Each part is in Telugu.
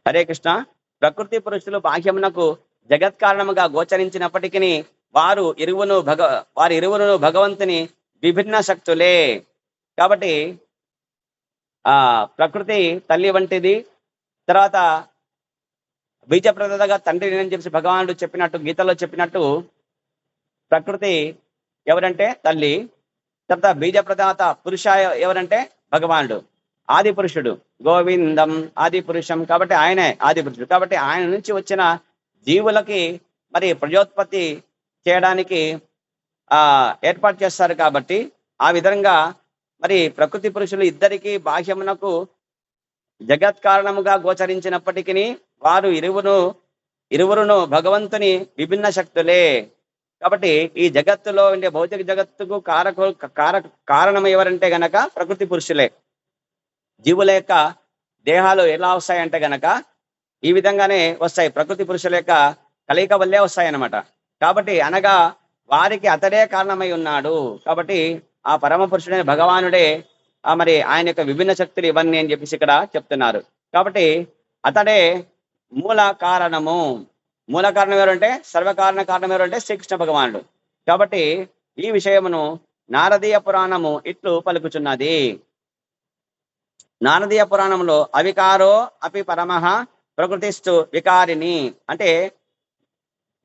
హరే కృష్ణ. ప్రకృతి పురుషులు బాహ్యమునకు జగత్ కారణముగా గోచరించినప్పటికీ వారి ఇరువురును భగవంతుని విభిన్న శక్తులే. కాబట్టి ప్రకృతి తల్లి వంటిది, తర్వాత బీజప్రదగా తండ్రి అని చెప్పి భగవానుడు చెప్పినట్టు, గీతలో చెప్పినట్టు ప్రకృతి ఎవరంటే తల్లి, తర్వాత బీజప్రదాత పురుష ఎవరంటే భగవానుడు, ఆది పురుషుడు గోవిందం ఆది పురుషం, కాబట్టి ఆయనే ఆది పురుషుడు. కాబట్టి ఆయన నుంచి వచ్చిన జీవులకి మరి ప్రజోత్పత్తి చేయడానికి ఏర్పాటు చేస్తారు. కాబట్టి ఆ విధంగా మరి ప్రకృతి పురుషులు ఇద్దరికి బాహ్యమునకు జగత్ కారణముగా గోచరించినప్పటికీ వారు ఇరువురును భగవంతుని విభిన్న శక్తులే. కాబట్టి ఈ జగత్తులో ఉండే భౌతిక జగత్తుకు కారణం ఎవరంటే గనక ప్రకృతి పురుషులే. జీవుల యొక్క దేహాలు ఎలా వస్తాయంటే గనక ఈ విధంగానే వస్తాయి, ప్రకృతి పురుషుల యొక్క కలయిక వల్లే వస్తాయన్నమాట. కాబట్టి అనగా వారికి అతడే కారణమై ఉన్నాడు. కాబట్టి ఆ పరమ పురుషుడైన భగవానుడే మరి ఆయన యొక్క విభిన్న శక్తులు ఇవన్నీ అని చెప్పేసి ఇక్కడ చెప్తున్నారు. కాబట్టి అతడే మూల కారణము. మూల కారణం ఎవరంటే సర్వకారణ కారణం ఎవరంటే శ్రీకృష్ణ భగవానుడు. కాబట్టి ఈ విషయమును నారదీయ పురాణము ఇట్లు పలుకుచున్నది. నారదీయ పురాణంలో అవికారో అపి పరమః ప్రకృతిస్తు వికారిని అంటే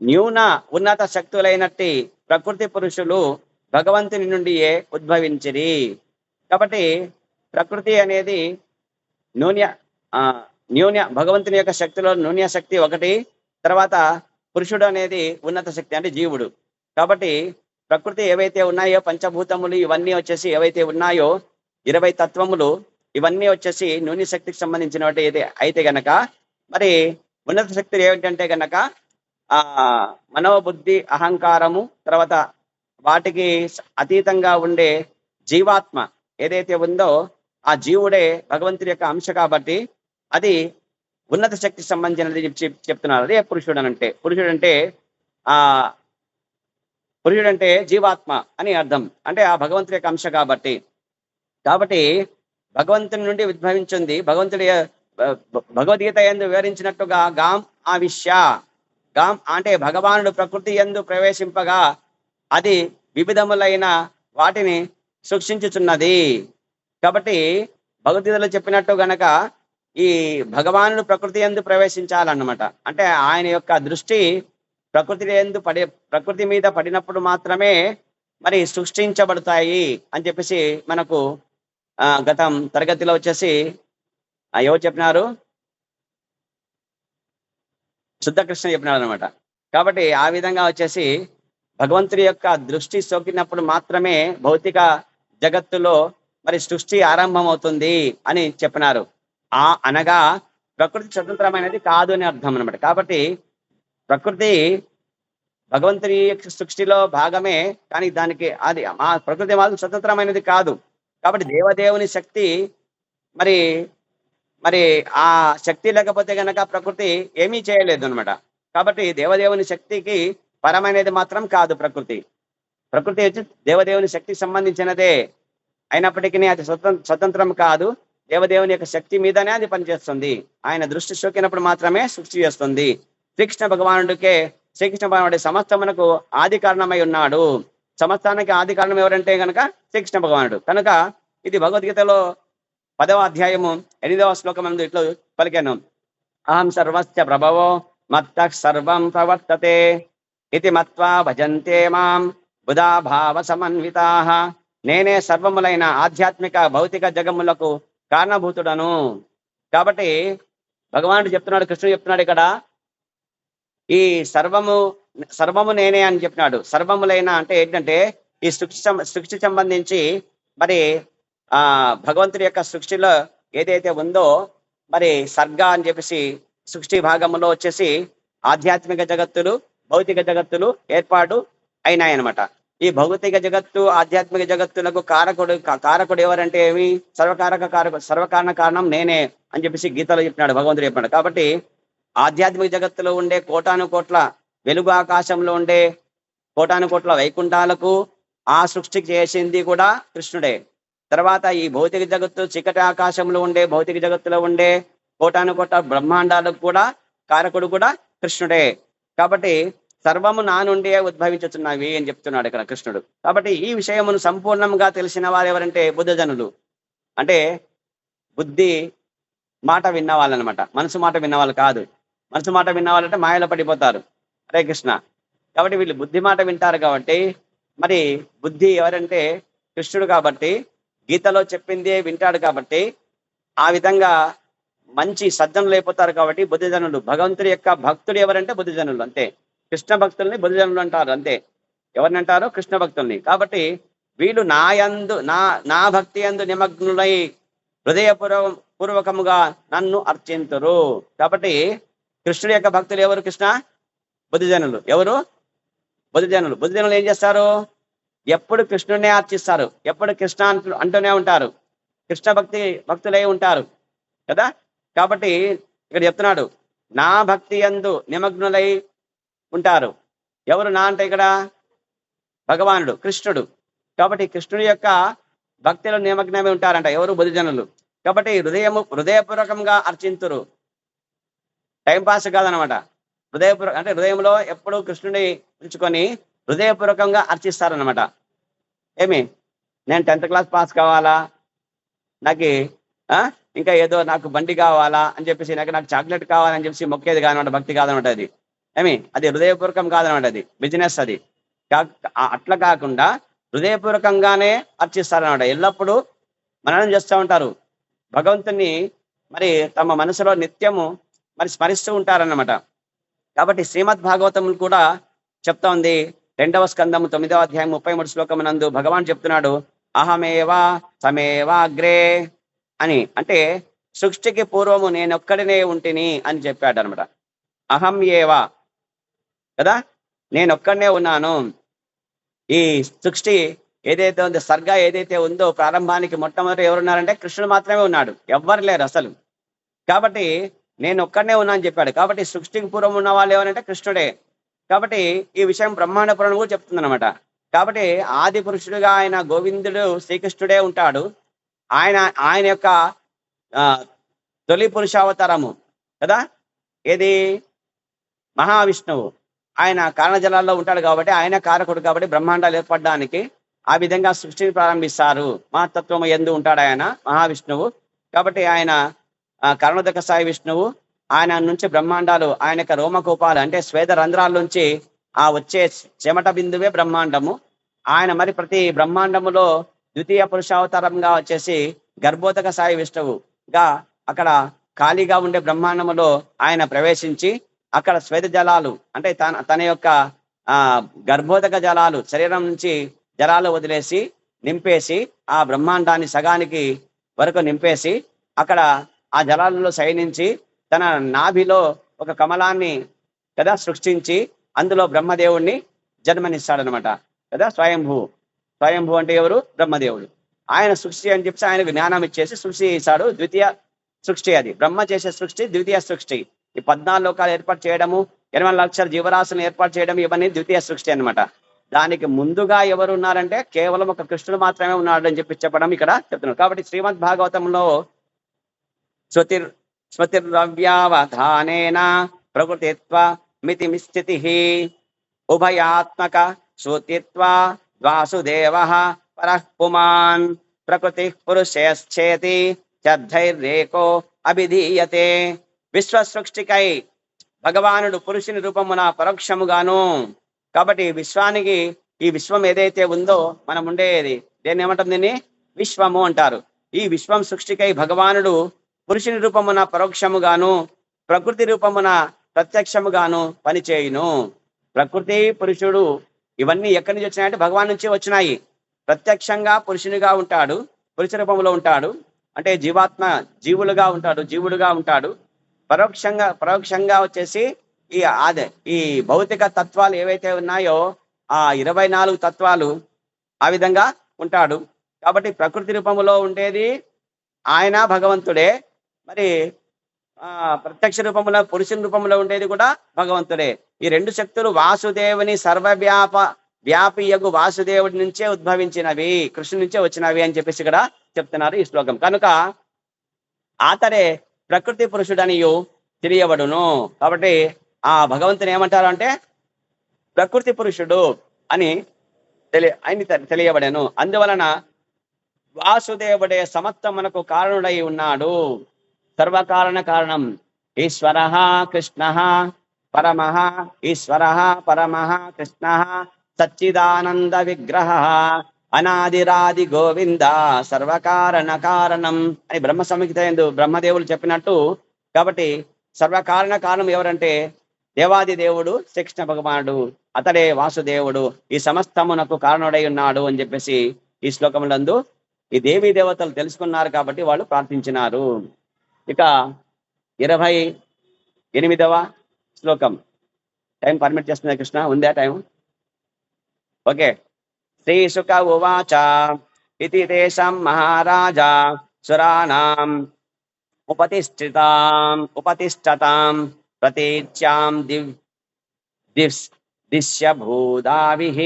న్యూన ఉన్నత శక్తులైనట్టి ప్రకృతి పురుషులు భగవంతుని నుండియే ఉద్భవించిరి. కాబట్టి ప్రకృతి అనేది న్యూన్య భగవంతుని యొక్క శక్తిలో న్యూన్య శక్తి ఒకటి, తర్వాత పురుషుడు అనేది ఉన్నత శక్తి అంటే జీవుడు. కాబట్టి ప్రకృతి ఏవైతే ఉన్నాయో పంచభూతములు ఇవన్నీ వచ్చేసి ఏవైతే ఉన్నాయో 20 తత్వములు ఇవన్నీ వచ్చేసి న్యూన్య శక్తికి సంబంధించిన అయితే గనక మరి ఉన్నత శక్తులు ఏమిటంటే గనక మనోబుద్ధి అహంకారము, తర్వాత వాటికి అతీతంగా ఉండే జీవాత్మ ఏదైతే ఉందో ఆ జీవుడే భగవంతుడి యొక్క అంశ. కాబట్టి అది ఉన్నత శక్తికి సంబంధించినది చెప్తున్నారు. అదే పురుషుడు అంటే. పురుషుడంటే జీవాత్మ అని అర్థం, అంటే ఆ భగవంతుడి యొక్క అంశ. కాబట్టి భగవంతుని నుండి ఉద్భవించింది. భగవద్గీత యందు వివరించినట్టుగా గాం ఆవిశ్య, గాం అంటే భగవానుడు ప్రకృతి యందు ప్రవేశింపగా అది వివిధములైన వాటిని సృష్టించుచున్నది. కాబట్టి భగవద్గీతలో చెప్పినట్టు గనక ఈ భగవానుడు ప్రకృతి యందు ప్రవేశించాలన్నమాట. అంటే ఆయన యొక్క దృష్టి ప్రకృతి మీద పడినప్పుడు మాత్రమే మరి సృష్టించబడతాయి అని చెప్పేసి మనకు గతం తరగతిలో వచ్చేసి ఎవరు చెప్పినారు, శుద్ధకృష్ణ చెప్పినారు అనమాట. కాబట్టి ఆ విధంగా వచ్చేసి భగవంతుడి యొక్క దృష్టి సోకినప్పుడు మాత్రమే భౌతిక జగత్తులో మరి సృష్టి ఆరంభం అవుతుంది అని చెప్పినారు. అనగా ప్రకృతి స్వతంత్రమైనది కాదు అని అర్థం అనమాట. కాబట్టి ప్రకృతి భగవంతుని యొక్క సృష్టిలో భాగమే, కానీ దానికి అది ప్రకృతి మాత్రం స్వతంత్రమైనది కాదు. కాబట్టి దేవదేవుని శక్తి మరి ఆ శక్తి లేకపోతే గనక ప్రకృతి ఏమీ చేయలేదు అనమాట. కాబట్టి దేవదేవుని శక్తికి పరమైనది మాత్రం కాదు ప్రకృతి వచ్చి దేవదేవుని శక్తికి సంబంధించినదే అయినప్పటికీ అది స్వతంత్రం కాదు. దేవదేవుని యొక్క శక్తి మీదనే అది పనిచేస్తుంది. ఆయన దృష్టి సోకినప్పుడు మాత్రమే సృష్టి చేస్తుంది. శ్రీకృష్ణ భగవానుడి సమస్తమునకు ఆది కారణమై ఉన్నాడు. సమస్తానికి ఆది కారణం ఎవరంటే గనక శ్రీకృష్ణ భగవానుడు. కనుక ఇది భగవద్గీతలో 10వ అధ్యాయము 8వ శ్లోకం ఇట్లు పలికాను. అహం సర్వస్య ప్రభవో మత్తః సర్వం ప్రవర్తతే ఇది మత్వా భజంతే మాం బుధా భావ సమన్వితాః. నేనే సర్వములైన ఆధ్యాత్మిక భౌతిక జగములకు కారణభూతుడను. కాబట్టి భగవానుడు చెప్తున్నాడు, కృష్ణుడు చెప్తున్నాడు ఇక్కడ ఈ సర్వము నేనే అని చెప్పినాడు. సర్వములైన అంటే ఏంటంటే ఈ సృష్టి సంబంధించి మరి భగవంతుడి యొక్క సృష్టిలో ఏదైతే ఉందో మరి సర్గ అని చెప్పేసి సృష్టి భాగంలో వచ్చేసి ఆధ్యాత్మిక జగత్తులు భౌతిక జగత్తులు ఏర్పాటు అయినాయన్నమాట. ఈ భౌతిక జగత్తు ఆధ్యాత్మిక జగత్తులకు కారకుడు ఎవరంటే ఏమి సర్వకారణ కారణం నేనే అని చెప్పేసి గీతలో చెప్పినాడు, భగవంతుడు చెప్పినాడు. కాబట్టి ఆధ్యాత్మిక జగత్తులో ఉండే కోటాను కోట్ల వెలుగు ఆకాశంలో ఉండే కోటాను కోట్ల వైకుంఠాలకు ఆ సృష్టికి చేసింది కూడా కృష్ణుడే. తర్వాత ఈ భౌతిక జగత్తు చీకటి ఆకాశంలో ఉండే భౌతిక జగత్తులో ఉండే కోటాను కోట బ్రహ్మాండాలకు కూడా కారకుడు కూడా కృష్ణుడే. కాబట్టి సర్వము నా నుండే ఉద్భవించుతున్నవి అని చెప్తున్నాడు ఇక్కడ కృష్ణుడు. కాబట్టి ఈ విషయమును సంపూర్ణంగా తెలిసిన వారు ఎవరంటే బుద్ధజనులు. అంటే బుద్ధి మాట విన్నవాళ్ళు అనమాట, మనసు మాట విన్నవాళ్ళు కాదు. మనసు మాట విన్నవాళ్ళంటే మాయలో పడిపోతారు. హరే కృష్ణ. కాబట్టి వీళ్ళు బుద్ధి మాట వింటారు. కాబట్టి మరి బుద్ధి ఎవరంటే కృష్ణుడు. కాబట్టి గీతలో చెప్పింది వింటాడు. కాబట్టి ఆ విధంగా మంచి సజ్జనులు అయిపోతారు. కాబట్టి బుద్ధజనులు. భగవంతుడి యొక్క భక్తులు ఎవరంటే బుద్ధజనులు, అంతే. కృష్ణ భక్తుల్ని బుద్ధజనులు అంటారు, అంతే. ఎవరిని అంటారు? కృష్ణ భక్తుల్ని. కాబట్టి వీళ్ళు నా భక్తి యందు నిమగ్నులై హృదయపూర్వకముగా నన్ను అర్చింతురు. కాబట్టి కృష్ణుడి యొక్క భక్తులు ఎవరు? కృష్ణ బుద్ధజనులు. ఎవరు? బుద్ధజనులు. బుద్ధజనులు ఏం చేస్తారు? ఎప్పుడు కృష్ణుడినే అర్చిస్తారు, ఎప్పుడు కృష్ణ అంటూనే ఉంటారు, కృష్ణ భక్తులై ఉంటారు కదా. కాబట్టి ఇక్కడ చెప్తున్నాడు, నా భక్తి యందు నిమగ్నులై ఉంటారు. ఎవరు నా అంటే ఇక్కడ భగవానుడు, కృష్ణుడు. కాబట్టి కృష్ణుడి యొక్క భక్తిలో నిమగ్నమై ఉంటారంట ఎవరు? బుద్ధజనులు. కాబట్టి హృదయపూర్వకంగా అర్చింతురు. టైంపాస్ కాదనమాట. అంటే హృదయంలో ఎప్పుడు కృష్ణుడిని ఉంచుకొని హృదయపూర్వకంగా అర్చిస్తారనమాట. ఏమి, నేను 10th క్లాస్ పాస్ కావాలా, నాకు ఇంకా ఏదో నాకు బండి కావాలా అని చెప్పేసి, నాకు చాక్లెట్ కావాలని చెప్పేసి మొక్కేది కాదనమాట, భక్తి కాదనమాట అది. అది హృదయపూర్వకం కాదనమాట, అది బిజినెస్. అది అట్లా కాకుండా హృదయపూర్వకంగానే అర్చిస్తారనమాట. ఎల్లప్పుడూ మననం చేస్తూ ఉంటారు భగవంతుని. మరి తమ మనసులో నిత్యము మరి స్మరిస్తూ ఉంటారన్నమాట. కాబట్టి శ్రీమద్ భాగవతం కూడా చెప్తా ఉంది. 2వ స్కందము 9వ అధ్యాయం 33 శ్లోకం నందు భగవాన్ చెప్తున్నాడు, అహమేవా సమేవాగ్రే అని. అంటే సృష్టికి పూర్వము నేనొక్కడినే ఉంటిని అని చెప్పాడు అనమాట. అహం ఏవా కదా, నేనొక్కడనే ఉన్నాను. ఈ సృష్టి ఏదైతే ఉందో, సర్గ ఏదైతే ఉందో, ప్రారంభానికి మొట్టమొదటి ఎవరున్నారంటే కృష్ణుడు మాత్రమే ఉన్నాడు, ఎవ్వరు లేరు అసలు. కాబట్టి నేను ఒక్కడనే ఉన్నా అని చెప్పాడు. కాబట్టి సృష్టికి పూర్వం ఉన్న వాళ్ళు ఎవరంటే కృష్ణుడే. కాబట్టి ఈ విషయం బ్రహ్మాండ పురాణం కూడా చెప్తుంది అనమాట. కాబట్టి ఆది పురుషుడుగా ఆయన గోవిందుడు శ్రీకృష్ణుడే ఉంటాడు. ఆయన యొక్క తొలి పురుషావతారము కదా ఏది? మహావిష్ణువు. ఆయన కారణజలాల్లో ఉంటాడు కాబట్టి ఆయన కారకుడు. కాబట్టి బ్రహ్మాండాలు ఏర్పడడానికి ఆ విధంగా సృష్టిని ప్రారంభిస్తారు. మహత్తత్వము యందు ఉంటాడు ఆయన మహావిష్ణువు. కాబట్టి ఆయన కరుణోదక సాయి విష్ణువు. ఆయన నుంచి బ్రహ్మాండాలు, ఆయన యొక్క రోమకూపాలు అంటే స్వేద రంధ్రాల నుంచి ఆ వచ్చే చెమట బిందువే బ్రహ్మాండము. ఆయన మరి ప్రతి బ్రహ్మాండములో ద్వితీయ పురుషావతారంగా వచ్చేసి గర్భోదక సాయి విష్ణువుగా అక్కడ ఖాళీగా ఉండే బ్రహ్మాండములో ఆయన ప్రవేశించి అక్కడ స్వేద జలాలు అంటే తన యొక్క గర్భోదక జలాలు, శరీరం నుంచి జలాలు వదిలేసి నింపేసి ఆ బ్రహ్మాండాన్ని సగానికి వరకు నింపేసి అక్కడ ఆ జలాలలో శయనించి తన నాభిలో ఒక కమలాన్ని కదా సృష్టించి అందులో బ్రహ్మదేవుణ్ణి జన్మనిస్తాడనమాట కదా. స్వయంభూ అంటే ఎవరు? బ్రహ్మదేవుడు. ఆయన సృష్టి అని చెప్పి ఆయనకు జ్ఞానం ఇచ్చేసి సృష్టి ఇస్తాడు. ద్వితీయ సృష్టి అది. బ్రహ్మ చేసే సృష్టి ద్వితీయ సృష్టి. ఈ 14 లోకాలు ఏర్పాటు చేయడము, 80 లక్షల జీవరాశులను ఏర్పాటు చేయడం, ఇవన్నీ ద్వితీయ సృష్టి అనమాట. దానికి ముందుగా ఎవరు ఉన్నారంటే కేవలం ఒక కృష్ణుడు మాత్రమే ఉన్నాడు అని చెప్పి చెప్పడం ఇక్కడ చెప్తున్నారు. కాబట్టి శ్రీమద్ భాగవతంలో స్మృతిర్వ్యావధానేన ప్రకృతిత్వ మితిమిస్థితి ఉభయాత్మక శ్రుతిత్వ వాసుదేవ పరః పుమాన్ ప్రకృతి పురుషేశ్చేతి చద్ధైర్రేకో అభిధీయతే. విశ్వ సృష్టికై భగవానుడు పురుషుని రూపమున పరోక్షముగాను. కాబట్టి విశ్వానికి, ఈ విశ్వం ఏదైతే ఉందో మనం ఉండేది, దేన్ని ఏమంటాం? దీన్ని విశ్వము అంటారు. ఈ విశ్వం సృష్టికై భగవానుడు పురుషుని రూపమున పరోక్షముగాను ప్రకృతి రూపమున ప్రత్యక్షముగాను పనిచేయును. ప్రకృతి పురుషుడు ఇవన్నీ ఎక్కడి నుంచి వచ్చినాయంటే భగవాన్ నుంచి వచ్చినాయి. ప్రత్యక్షంగా పురుషునిగా ఉంటాడు, పురుష రూపంలో ఉంటాడు, అంటే జీవుడుగా ఉంటాడు. పరోక్షంగా వచ్చేసి ఈ భౌతిక తత్వాలు ఏవైతే ఉన్నాయో ఆ 24 తత్వాలు ఆ విధంగా ఉంటాడు. కాబట్టి ప్రకృతి రూపంలో ఉండేది ఆయన భగవంతుడే. మరి ప్రత్యక్ష రూపంలో పురుషుని రూపంలో ఉండేది కూడా భగవంతుడే. ఈ 2 శక్తులు వాసుదేవుని వ్యాపియగు వాసుదేవుడి నుంచే ఉద్భవించినవి, కృష్ణుడి నుంచే వచ్చినవి అని చెప్పేసి ఇక్కడ చెప్తున్నారు ఈ శ్లోకం. కనుక ఆతడే ప్రకృతి పురుషుడనియు తెలియబడును. కాబట్టి ఆ భగవంతుని ఏమంటారు అంటే ప్రకృతి పురుషుడు అని తెలియబడెను. అందువలన వాసుదేవుడే సమస్తమునకు కారణుడై ఉన్నాడు. సర్వకారణ కారణం ఈశ్వర కృష్ణ పరమ ఈశ్వర పరమ కృష్ణ సచ్చిదానంద విగ్రహ అనాదిరాది గోవింద సర్వకారణ కారణం అని బ్రహ్మ సంహిత యందు బ్రహ్మదేవులు చెప్పినట్టు. కాబట్టి సర్వకారణ కారణం ఎవరంటే దేవాది దేవుడు శ్రీకృష్ణ భగవానుడు. అతడే వాసుదేవుడు, ఈ సమస్తమునకు కారణుడై ఉన్నాడు అని చెప్పేసి ఈ శ్లోకములందు ఈ దేవీ దేవతలు తెలుసుకున్నారు కాబట్టి వాళ్ళు ప్రార్థించినారు. ఇక 28వ శ్లోకం. టైం పర్మిట్ చేస్తుంది కృష్ణ, ఉందా టైం? ఓకే. శ్రీ శుక ఉవాచ ఇతి తేషాం మహారాజా సురాణాం ఉపతిష్టతాం ప్రతీచ్యాం దిశ్య భూదావిః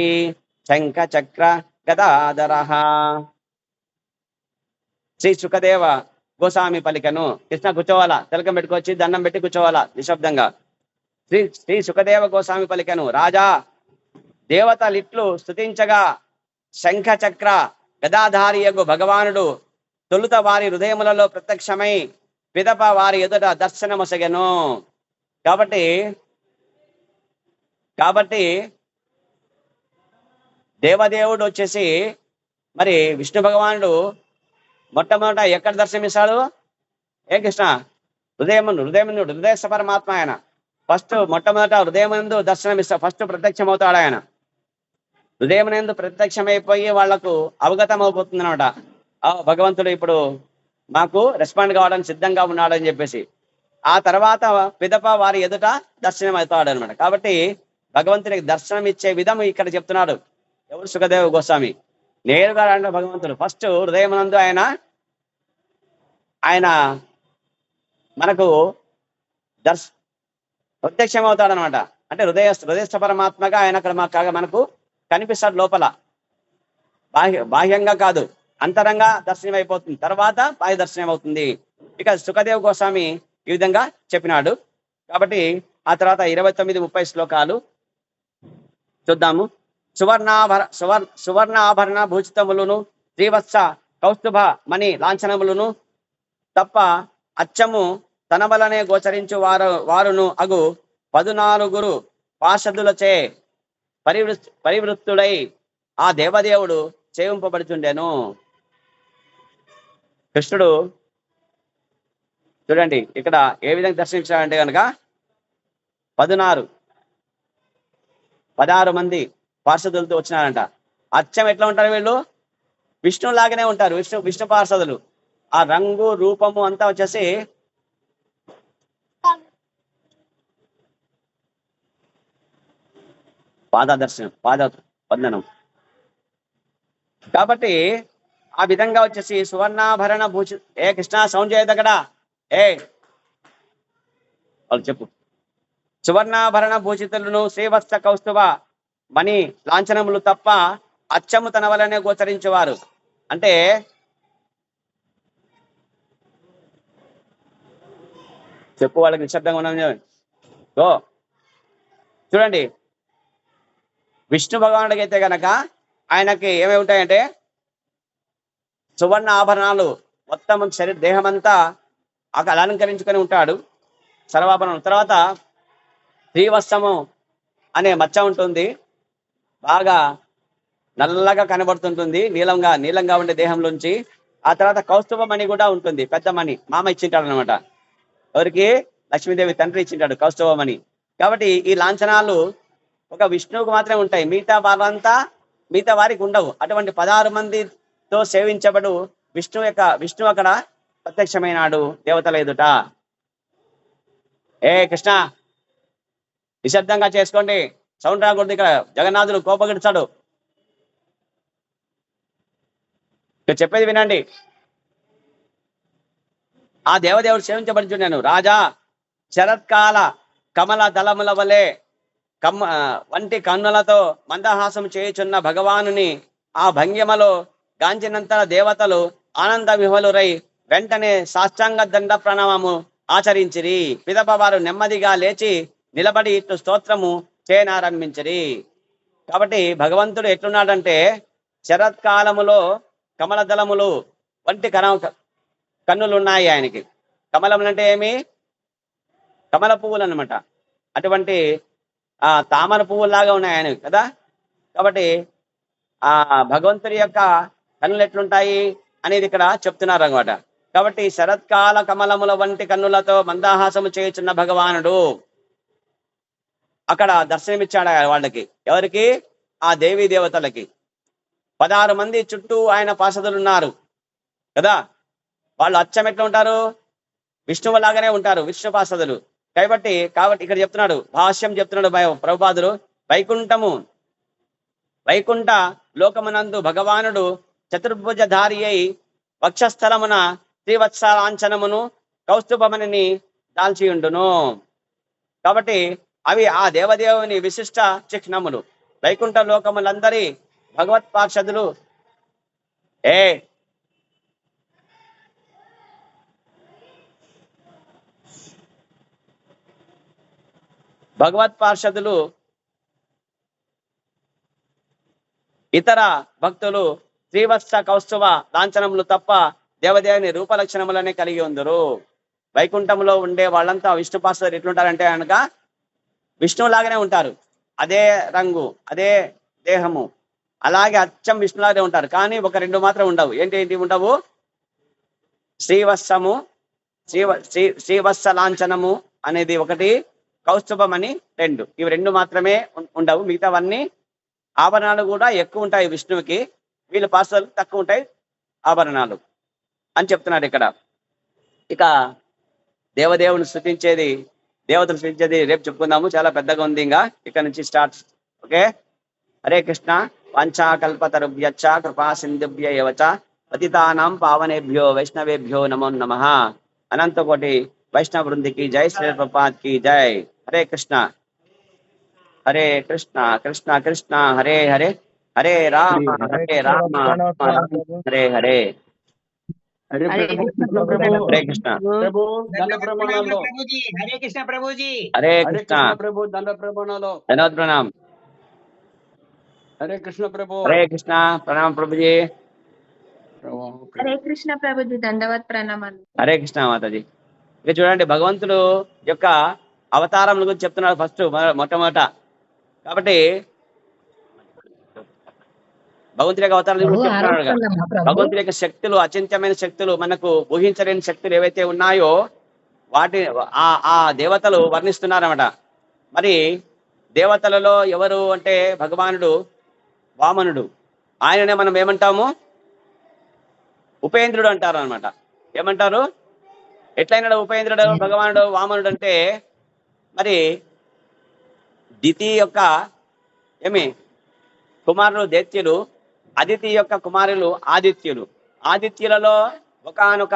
శంఖ చక్ర గదాధరః. శ్రీ సుఖదేవ గోస్వామి పలికను. కృష్ణ కూర్చోవాలా, తిలకం పెట్టుకొచ్చి దండం పెట్టి కూర్చోవాలా నిశ్శబ్దంగా. శ్రీ సుఖదేవ గోస్వామి పలికను, రాజా దేవతలిట్లు స్తుతించగా శంఖ చక్ర గదాధారియగు భగవానుడు తొలుత వారి హృదయములలో ప్రత్యక్షమై పిదప వారి ఎదుట దర్శనమొసగెను. కాబట్టి దేవదేవుడు వచ్చేసి మరి విష్ణు భగవానుడు మొట్టమొదట ఎక్కడ దర్శనమిస్తాడు? ఏ కృష్ణ హృదయ పరమాత్మ ఆయన ఫస్ట్ మొట్టమొదట హృదయమందు దర్శనమిస్తాడు. ఫస్ట్ ప్రత్యక్షమవుతాడు ఆయన. హృదయమునందు ప్రత్యక్షమైపోయి వాళ్లకు అవగతం అయిపోతుంది అనమాట. భగవంతుడు ఇప్పుడు మాకు రెస్పాండ్ కావడానికి సిద్ధంగా ఉన్నాడు అని చెప్పేసి. ఆ తర్వాత పిదప వారి ఎదుట దర్శనం అవుతాడు అనమాట. కాబట్టి భగవంతుడికి దర్శనం ఇచ్చే విధం ఇక్కడ చెప్తున్నాడు ఎవరు? సుఖదేవ గోస్వామి. నేరుగా అంటే భగవంతుడు ఫస్ట్ హృదయమునందు ఆయన మనకు ప్రత్యక్షమవుతాడు అనమాట. అంటే హృదయస్థ పరమాత్మగా ఆయన అక్కడ మనకు కనిపిస్తాడు లోపల, బాహ్యంగా కాదు, అంతరంగా దర్శనం అయిపోతుంది. తర్వాత బాహ్య దర్శనం అవుతుంది. ఇక సుఖదేవ్ గోస్వామి ఈ విధంగా చెప్పినాడు. కాబట్టి ఆ తర్వాత 29-30 శ్లోకాలు చూద్దాము. సువర్ణ ఆభరణ భూషితములను శ్రీవత్స కౌస్తుభ మణి లాంఛనములను తప్ప అచ్చము తన వలనే గోచరించు వారును అగు 14 పార్షదులచే పరివృత్తుడై ఆ దేవదేవుడు సేవింపబడుచుండెను. కృష్ణుడు చూడండి ఇక్కడ ఏ విధంగా దర్శనించాడంటే కనుక 16 మంది పార్షదులతో వచ్చినారంట. అచ్చం ఎట్లా ఉంటారు వీళ్ళు? విష్ణువు లాగానే ఉంటారు. విష్ణు పార్షదులు. ఆ రంగు రూపము అంతా వచ్చేసి పాదవందనం. కాబట్టి ఆ విధంగా వచ్చేసి సువర్ణాభరణ భూషి ఏ కృష్ణ సౌండ్ చేయదగడా వాళ్ళు చెప్పు. సువర్ణాభరణ భూషితులను శ్రీవత్స కౌస్తుభ మణి లాంఛనములు తప్ప అచ్చము తన వలనే గోచరించేవారు. అంటే చెప్పు వాళ్ళకి నిశ్శబ్దంగా ఉన్నాం. చూడండి విష్ణు భగవానుడికి అయితే గనక ఆయనకి ఏమేమి ఉంటాయంటే సువర్ణ ఆభరణాలు మొత్తం దేహమంతా అలంకరించుకొని ఉంటాడు. సర్వాభరణం. తర్వాత శ్రీవత్సము అనే మచ్చ ఉంటుంది, బాగా నల్లగా కనబడుతుంటుంది, నీలంగా ఉండే దేహంలోంచి. ఆ తర్వాత కౌస్తుభమణి కూడా ఉంటుంది, పెద్ద మణి మామ ఇచ్చింటాడు అనమాట. ఎవరికి? లక్ష్మీదేవి తండ్రి ఇచ్చింటాడు కౌస్తుభమణి. కాబట్టి ఈ లాంఛనాలు ఒక విష్ణువుకు మాత్రమే ఉంటాయి, మిగతా వారికి ఉండవు. అటువంటి 16 మందితో సేవించబడు విష్ణువు అక్కడ ప్రత్యక్షమైనాడు దేవతల ఎదుట. ఏ కృష్ణ నిశ్శబ్దంగా చేసుకోండి, సౌండ్ రాకూడదు. ఇక్కడ జగన్నాథుడు కోపగిస్తాడు. ఇక్కడ చెప్పేది వినండి. ఆ దేవదేవుడు సేవించబడుచున్నాను. రాజా శరత్కాల కమల దళముల వలె వంటి కన్నులతో మందహాసం చేయుచున్న భగవానుని ఆ భంగిమలో గాంచినంత దేవతలు ఆనంద విహ్వలురై వెంటనే సాష్టాంగ దండ ప్రణామము ఆచరించిరి. పిదప వారు నెమ్మదిగా లేచి నిలబడి ఇట్లు స్తోత్రము చేయనారంభించిరి. కాబట్టి భగవంతుడు ఎట్లున్నాడంటే శరత్కాలములో కమలదళములు వంటి కన్నులు ఉన్నాయి ఆయనకి. కమలములు అంటే ఏమి? కమల పువ్వులు అనమాట. అటువంటి తామర పువ్వులాగా ఉన్నాయి ఆయన కదా. కాబట్టి ఆ భగవంతుడి యొక్క కన్నులు ఎట్లుంటాయి అనేది ఇక్కడ చెప్తున్నారు అనమాట. కాబట్టి శరత్కాల కమలముల వంటి కన్నులతో మందహాసము చేయుచున్న భగవానుడు అక్కడ దర్శనమిచ్చాడు వాళ్ళకి. ఎవరికి? ఆ దేవీ దేవతలకి. 16 మంది చుట్టూ ఆయన పార్షదులు ఉన్నారు కదా. వాళ్ళు అచ్చం ఎట్లా ఉంటారు? విష్ణువు లాగానే ఉంటారు, విష్ణు పార్షదులు. కాబట్టి ఇక్కడ చెప్తున్నాడు, భాష్యం చెప్తున్నాడు ప్రభుపాదుడు. వైకుంఠ లోకమునందు భగవానుడు చతుర్భుజధారి అయి వక్షస్థలమున శ్రీవత్సలాంఛనమును కౌస్తుభమణిని దాల్చియుండును. కాబట్టి అవి ఆ దేవదేవుని విశిష్ట చిహ్నములు. వైకుంఠ లోకములందరి భగవత్ పార్షదులు ఇతర భక్తులు శ్రీవత్స కౌస్తువ లాంఛనములు తప్ప దేవదేవుని రూపలక్షణములనే కలిగి ఉందరు. వైకుంఠంలో ఉండే వాళ్ళంతా విష్ణు పార్షదులు ఎట్లుంటారంటే కనుక విష్ణువులాగానే ఉంటారు. అదే రంగు, అదే దేహము, అలాగే అచ్చం విష్ణులాగే ఉంటారు. కానీ ఒక 2 మాత్రం ఉండవు. ఏంటి ఉండవు? శ్రీవత్స లాంఛనము అనేది ఒకటి, కౌస్తుభం అని 2. ఇవి 2 మాత్రమే ఉండవు. మిగతావన్నీ ఆభరణాలు కూడా ఎక్కువ ఉంటాయి విష్ణువుకి, వీళ్ళ పార్షదులు తక్కువ ఉంటాయి ఆభరణాలు అని చెప్తున్నారు ఇక్కడ. ఇక దేవతలు స్తుతించేది రేపు చెప్పుకుందాము. చాలా పెద్దగా ఉంది. ఇంకా ఇక్కడ నుంచి స్టార్ట్. ఓకే. హరే కృష్ణ. పంచాకల్పతరుభ్యచ్చ కృపా సింధుభ్య ఏవచ పతితానాం పావనేభ్యో వైష్ణవేభ్యో నమో నమః. అనంతకోటి వైష్ణవ బృందికి జై. శ్రీ ప్రభుపాద్ కి జై. హరే కృష్ణ. హరే కృష్ణ కృష్ణ కృష్ణ హరే హరే, హరే రామ హరే రామ హరే హరే. హరే కృష్ణ ప్రభు దండ ప్రమాణాలు. హరే కృష్ణ ప్రభుజీ. హరే కృష్ణ ప్రభు దండ ప్రమాణాలు. ధన్యవాద ప్రణామ్. హరే కృష్ణ ప్రభు. హరే కృష్ణ ప్రణామ్ ప్రభుజీ. హరే కృష్ణ ప్రభుజీ, దండవత్ ప్రణామాలు. హరే కృష్ణ మాతాజీ. ఇక చూడండి, భగవంతుడు యొక్క అవతారముల గురించి చెప్తున్నాడు ఫస్ట్ మొట్టమొదట. కాబట్టి భగవంతుడి యొక్క అవతారాల గురించి చెప్తున్నాడు. భగవంతుడి యొక్క శక్తులు, అచింత్యమైన శక్తులు, మనకు ఊహించలేని శక్తులు ఏవైతే ఉన్నాయో వాటి ఆ దేవతలు వర్ణిస్తున్నారన్నమాట. మరి దేవతలలో ఎవరు అంటే భగవానుడు వామనుడు. ఆయననే మనం ఏమంటాము? ఉపేంద్రుడు అంటారు అనమాట. ఏమంటారు? ఎట్లయినాడు ఉపేంద్రుడు భగవానుడు వామనుడు అంటే? మరి దితి యొక్క కుమారులు దైత్యులు, అదితి యొక్క కుమారులు ఆదిత్యులు. ఆదిత్యులలో ఒకనొక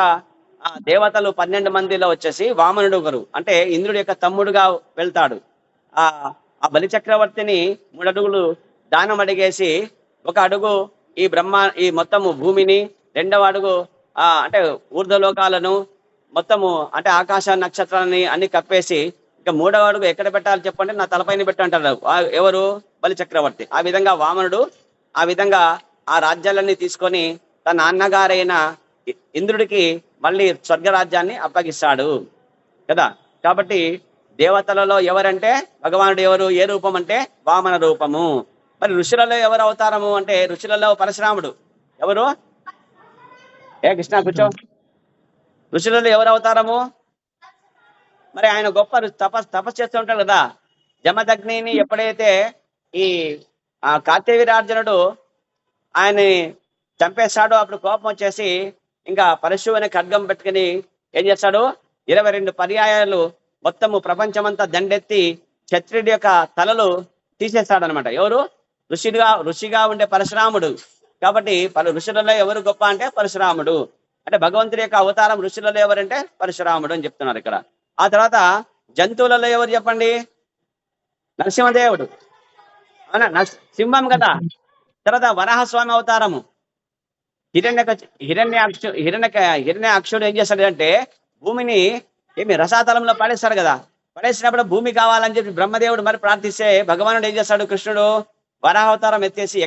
దేవతలు 12 మందిలో వచ్చేసి వామనుడు ఒకరు, అంటే ఇంద్రుడి యొక్క తమ్ముడుగా వెళ్తాడు. ఆ బలి చక్రవర్తిని 3 అడుగులు దానం అడిగేసి, 1 అడుగు ఈ మొత్తము భూమిని, 2వ అడుగు అంటే ఊర్ధ్వలోకాలను మొత్తము అంటే ఆకాశ నక్షత్రాలని అన్ని కప్పేసి, ఇక 3వ అడుగు ఎక్కడ పెట్టాలి చెప్పండి, నా తలపైన పెట్టంటారు. ఎవరు? బలి చక్రవర్తి. ఆ విధంగా వామనుడు ఆ విధంగా ఆ రాజ్యాలన్నీ తీసుకొని తన నాన్నగారైన ఇంద్రుడికి మళ్ళీ స్వర్గరాజ్యాన్ని అప్పగిస్తాడు కదా. కాబట్టి దేవతలలో ఎవరంటే భగవానుడు ఎవరు? ఏ రూపం అంటే వామన రూపము. మరి ఋషులలో ఎవరు అవతారము అంటే ఋషులలో పరశురాముడు. ఎవరు? కృష్ణ కూర్చో. ఋషులలో ఎవరు అవతారము? మరి ఆయన గొప్ప తపస్సు చేస్తూ ఉంటాడు కదా. జమదగ్నిని ఎప్పుడైతే ఈ కార్తవీర్యార్జునుడు ఆయన్ని చంపేస్తాడో అప్పుడు కోపం వచ్చేసి ఇంకా పరశువు అనే ఖడ్గం పెట్టుకుని ఏం చేస్తాడు? 22 పర్యాయాలు మొత్తము ప్రపంచమంతా దండెత్తి క్షత్రుడి యొక్క తలలు తీసేస్తాడనమాట. ఎవరు? ఋషిగా ఉండే పరశురాముడు. కాబట్టి ఋషులలో ఎవరు గొప్ప అంటే పరశురాముడు. అంటే భగవంతుడి యొక్క అవతారం ఋషులలో ఎవరంటే పరశురాముడు అని చెప్తున్నారు ఇక్కడ. ఆ తర్వాత జంతువులలో ఎవరు చెప్పండి? నరసింహదేవుడు. అవునా? సింహం కదా. తర్వాత వరాహస్వామి అవతారము. హిరణ్యాక్షుడు ఏం చేస్తాడు అంటే భూమిని ఏమి రసాతలంలో పడేస్తాడు కదా, పడేసినప్పుడు భూమి కావాలని చెప్పి బ్రహ్మదేవుడు మరి ప్రార్థిస్తే భగవానుడు ఏం చేస్తాడు, కృష్ణుడు వరాహవతారం ఎత్తేసి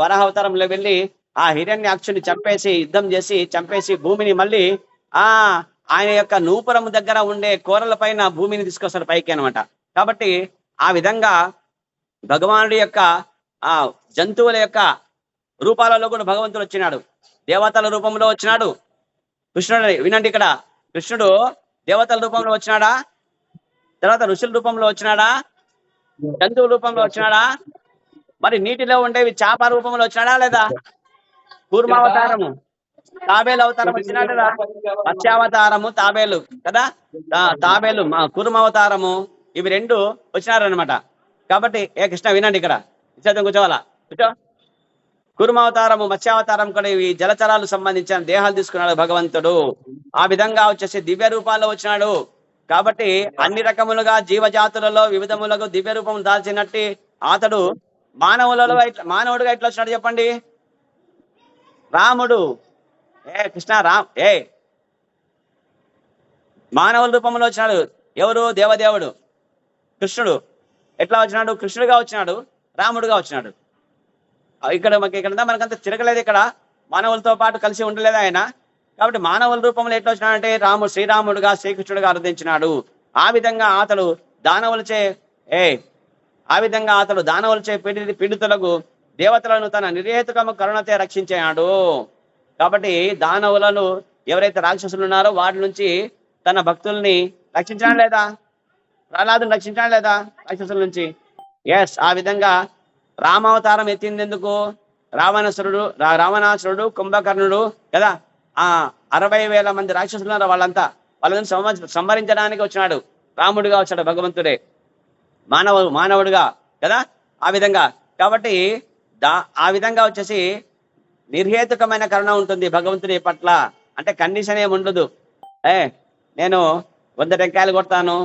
వరాహవతారంలో వెళ్ళి ఆ హిరణ్యాక్షుని చంపేసి యుద్ధం చేసి చంపేసి భూమిని మళ్ళీ ఆయన యొక్క నూపురం దగ్గర ఉండే కూరల పైన భూమిని తీసుకొస్తాడు పైకి అనమాట. కాబట్టి ఆ విధంగా భగవానుడి యొక్క జంతువుల యొక్క రూపాలలో కూడా భగవంతుడు వచ్చినాడు, దేవతల రూపంలో వచ్చినాడు కృష్ణుడు. వినండి, ఇక్కడ కృష్ణుడు దేవతల రూపంలో వచ్చినాడా, తర్వాత ఋషుల రూపంలో వచ్చినాడా, జంతువు రూపంలో వచ్చినాడా, మరి నీటిలో ఉండేవి చేప రూపంలో వచ్చినాడా లేదా, కూర్మావతారము తాబేలు అవతారం వచ్చినాడు కదా, మత్స్యావతారము తాబేలు కదా, తాబేలు కూర్మావతారము ఇవి రెండు వచ్చినారనమాట. కాబట్టి ఏ కృష్ణ వినండి, ఇక్కడ ఇచ్చేద్దాం, కూర్చోవాలా, కూర్చో. కూర్మావతారము మత్స్యావతారం కూడా ఇవి జలచరాలు సంబంధించిన దేహాలు తీసుకున్నాడు భగవంతుడు. ఆ విధంగా వచ్చేసి దివ్య రూపాల్లో వచ్చినాడు. కాబట్టి అన్ని రకములుగా జీవజాతులలో వివిధములకు దివ్య రూపం దాల్చినట్టు అతడు మానవుడుగా ఎట్లా వచ్చినాడు చెప్పండి, రాముడు. కృష్ణ మానవుల రూపంలో వచ్చినాడు. ఎవరు, దేవదేవుడు కృష్ణుడు. ఎట్లా వచ్చినాడు, కృష్ణుడిగా వచ్చినాడు, రాముడుగా వచ్చినాడు. ఇక్కడ మనకంత తిరగలేదు, ఇక్కడ మానవులతో పాటు కలిసి ఉండలేదు ఆయన. కాబట్టి మానవుల రూపంలో ఎట్లా వచ్చినాడంటే శ్రీరాముడుగా శ్రీకృష్ణుడుగా అర్థించినాడు. ఆ విధంగా అతడు దానవులచే పీడితులకు దేవతలను తన నిర్హేతుకము కరుణతే రక్షించాడు. కాబట్టి దానవులను ఎవరైతే రాక్షసులు ఉన్నారో వాటి నుంచి తన భక్తుల్ని రక్షించడం లేదా, ప్రహ్లాదుని రక్షించడం లేదా రాక్షసుల నుంచి. ఎస్, ఆ విధంగా రామావతారం ఎత్తింది ఎందుకు, రావణాసురుడు కుంభకర్ణుడు కదా, 60,000 మంది రాక్షసులు ఉన్నారు, వాళ్ళని సంహరించడానికి వచ్చినాడు, రాముడిగా వచ్చాడు భగవంతుడే, మానవుడుగా కదా. ఆ విధంగా కాబట్టి ఆ విధంగా వచ్చేసి నిర్హేతుకమైన కరుణ ఉంటుంది భగవంతుడి పట్ల. అంటే కండిషన్ ఏమి ఉండదు, నేను 100 టెంకాయలు కొడతాను,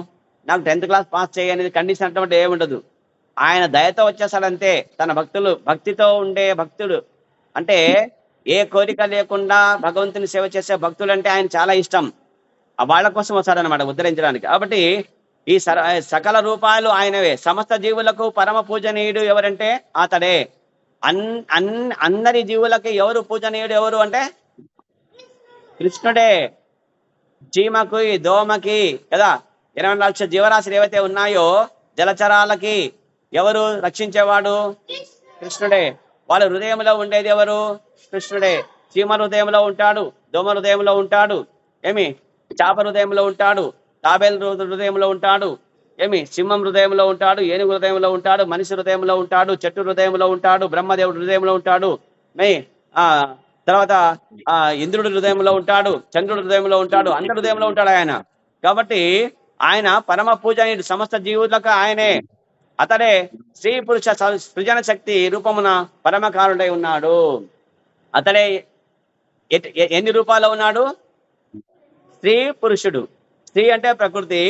నాకు 10th క్లాస్ పాస్ చేయనేది కండిషన్ అంటే ఏముండదు. ఆయన దయతో వచ్చేసాడంతే. తన భక్తితో ఉండే భక్తుడు అంటే ఏ కోరిక లేకుండా భగవంతుని సేవ చేసే భక్తులు అంటే ఆయన చాలా ఇష్టం. వాళ్ళ కోసం వస్తాడనమాట ఉద్ధరించడానికి. కాబట్టి ఈ సకల రూపాలు ఆయనవే. సమస్త జీవులకు పరమ పూజనీయుడు ఎవరంటే అతడే. అందరి జీవులకి ఎవరు పూజనీయుడు, ఎవరు అంటే కృష్ణుడే. చీమకి, దోమకి కదా, 24 లక్షల జీవరాశులు ఏవైతే ఉన్నాయో జలచరాలకి ఎవరు రక్షించేవాడు, కృష్ణుడే. వాళ్ళ హృదయంలో ఉండేది ఎవరు, కృష్ణుడే. చీమ హృదయంలో ఉంటాడు, దోమ హృదయంలో ఉంటాడు, చేప హృదయంలో ఉంటాడు, తాబేలు హృదయంలో ఉంటాడు, సింహం హృదయంలో ఉంటాడు, ఏనుగు హృదయంలో ఉంటాడు, మనిషి హృదయంలో ఉంటాడు, చెట్టు హృదయంలో ఉంటాడు, బ్రహ్మదేవుడు హృదయంలో ఉంటాడు, తర్వాత ఇంద్రుడి హృదయంలో ఉంటాడు, చంద్రుడి హృదయంలో ఉంటాడు, అందరి హృదయంలో ఉంటాడు ఆయన. కాబట్టి ఆయన పరమ పూజనీయుడు, సమస్త జీవులకు ఆయనే. అతడే స్త్రీ పురుష సృజన శక్తి రూపమున పరమకారుడై ఉన్నాడు. అతడే ఎన్ని రూపాల్లో ఉన్నాడు, స్త్రీ పురుషుడు. స్త్రీ అంటే ప్రకృతి,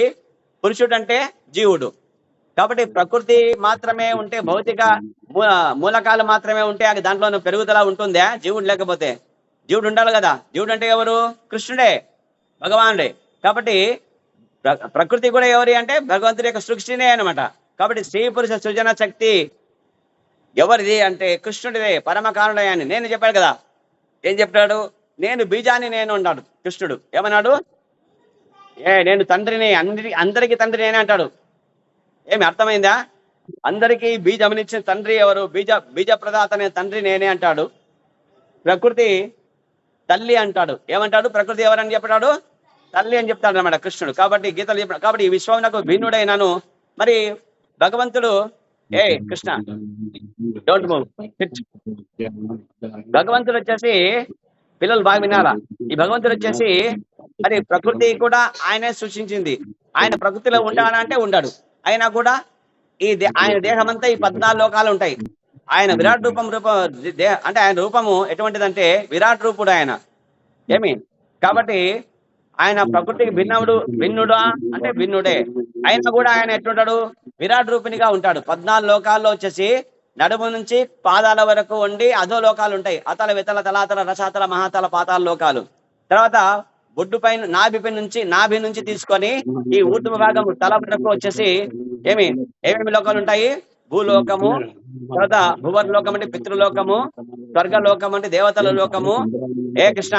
పురుషుడు అంటే జీవుడు. కాబట్టి ప్రకృతి మాత్రమే ఉంటే, భౌతిక మూలకాలు మాత్రమే ఉంటే అది దాంట్లో పెరుగుదల ఉంటుందా, జీవుడు లేకపోతే? జీవుడు ఉండాలి కదా. జీవుడు అంటే ఎవరు, కృష్ణుడే, భగవానుడే. కాబట్టి ప్రకృతి కూడా ఎవరి అంటే భగవంతుడి యొక్క సృష్టినే అనమాట. కాబట్టి స్త్రీ పురుష సృజన శక్తి ఎవరిది అంటే కృష్ణుడిదే, పరమకారుడే అని నేను చెప్పాడు కదా. ఏం చెప్పాడు, నేను బీజాన్ని నేను అన్నాడు కృష్ణుడు. ఏమన్నాడు, నేను తండ్రిని, అందరికీ తండ్రి నేనే అంటాడు. అర్థమైందా? అందరికీ బీజమునిచ్చిన తండ్రి ఎవరు, బీజ ప్రదాత అనే తండ్రి నేనే అంటాడు. ప్రకృతి తల్లి అంటాడు. ఏమంటాడు, ప్రకృతి ఎవరని చెప్పాడు, తల్లి అని చెప్తాడు అన్నమాట కృష్ణుడు. కాబట్టి గీతలు చెప్పాడు. కాబట్టి ఈ విశ్వమునకు భిన్నుడైనాను. మరి భగవంతుడు కృష్ణ డోంట్ మూవ్. భగవంతుడు వచ్చేసి, పిల్లలు బాగా వినాలా, ఈ భగవంతుడు వచ్చేసి మరి ప్రకృతి కూడా ఆయనే సృష్టించింది. ఆయన ప్రకృతిలో ఉండాలంటే ఉండాడు. అయినా కూడా ఆయన దేహం అంతా ఈ 14 లోకాలు ఉంటాయి. ఆయన విరాట్ రూపం అంటే ఆయన రూపము ఎటువంటిదంటే విరాట్ రూపుడు ఆయన. కాబట్టి ఆయన ప్రకృతికి భిన్నుడా అంటే భిన్నుడే. అయినా కూడా ఆయన ఎట్లుంటాడు, విరాట్ రూపిణిగా ఉంటాడు. 14 లోకాల్లో వచ్చేసి నడుము నుంచి పాదాల వరకు ఉండి అధో లోకాలు ఉంటాయి. అతల వితల తలాతల రసాతల మహాతల పాతాల లోకాలు. తర్వాత బొడ్డు పైన నాభి నుంచి తీసుకొని ఈ ఊర్ధ్వ భాగం తల వరకు వచ్చేసి ఏమేమి లోకాలు ఉంటాయి? భూలోకము, తర్వాత భువర్లోకం అంటే పితృలోకము, స్వర్గలోకం అంటే దేవతల లోకము, కృష్ణ,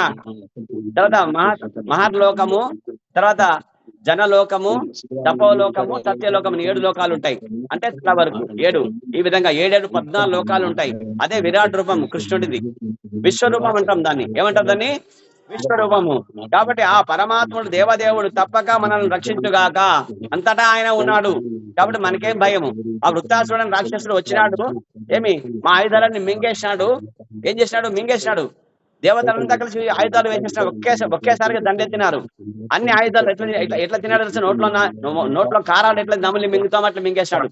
తర్వాత మహర్లోకము, తర్వాత జనలోకము, తపోలోకము, సత్యలోకము 7 లోకాలు ఉంటాయి. అంటే తల వరకు 7. ఈ విధంగా 7 14 లోకాలు ఉంటాయి. అదే విరాట్ రూపం కృష్ణుడిది. విశ్వరూపం అంటాం దాన్ని. ఏమంటాం దాన్ని? విశ్వరూపము. కాబట్టి ఆ పరమాత్ముడు దేవదేవుడు తప్పక మనల్ని రక్షించుగాక. అంతటా ఆయన ఉన్నాడు. కాబట్టి మనకేం భయము? ఆ వృత్తాసురుడని రాక్షసుడు వచ్చినాడు, మా ఆయుధాలన్నీ మింగేసినాడు. ఏం చేసినాడు? మింగేసినాడు. దేవతలంతా కలిసి ఆయుధాలు వేసేసినారు. ఒకేసారిగా దండెత్తినారు. అన్ని ఆయుధాలు ఎట్లా తిన్నాడు తెలిసి నోట్లో కారాలు ఎట్లా నమిలి మింగుతాం అట్లా మింగేసినాడు.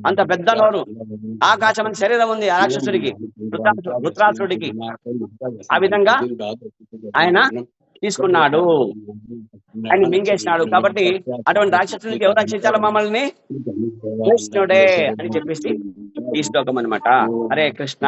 అంత పెద్ద నోరు, ఆకాశం అంత శరీరం ఉంది ఆ రాక్షసుడికి, వృత్రాసురుడికి. ఆ విధంగా ఆయన తీసుకున్నాడు, ఆయన మింగేసినాడు. కాబట్టి అటువంటి రాక్షసునికి ఎవరు రక్షించాలి మమ్మల్ని? కృష్ణుడే అని చెప్పేసి ఈ శ్లోకం అనమాట. హరే కృష్ణ.